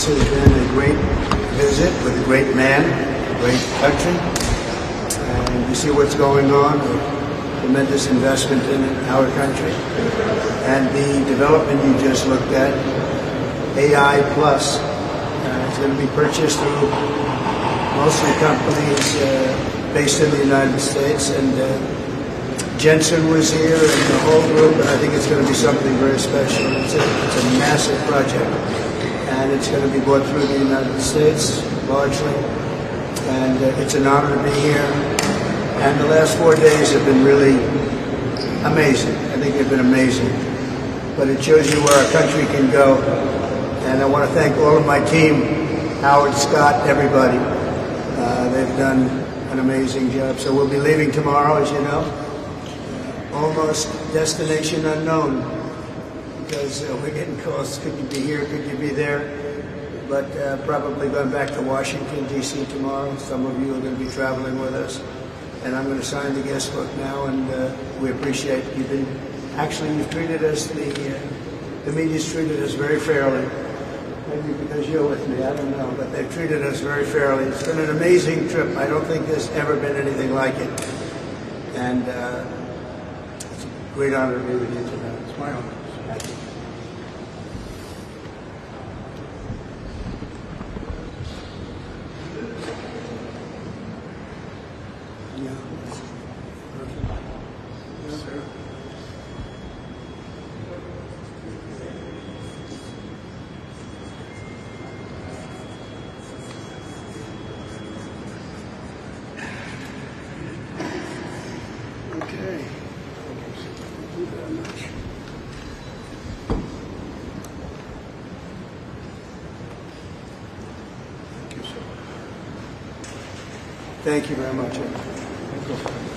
This has been a great visit with a great man, a great country. And you see what's going on, a tremendous investment in our country. And the development you just looked at, AI Plus, is going to be purchased through mostly companies based in the United States. And Jensen was here and the whole group, and I think it's going to be something very special. It's a massive project, and it's going to be brought through the United States largely, and it's an honor to be here. And the last 4 days have been really amazing. I think they've been amazing. But it shows you where our country can go. And I want to thank all of my team, Howard, Scott, everybody. They've done an amazing job. So we'll be leaving tomorrow, as you know. Almost destination unknown, because we're getting calls. Could you be here? Could you be there? But probably going back to Washington, D.C. tomorrow. Some of you are going to be traveling with us. And I'm going to sign the guest book now, and we appreciate you've treated us, the media's treated us very fairly. Maybe because you're with me, I don't know, but they've treated us very fairly. It's been an amazing trip. I don't think there's ever been anything like it. And it's a great honor to be with you tonight. It's my honor. Thank you. Okay. Thank you very much. Thank you, sir. Thank you very much.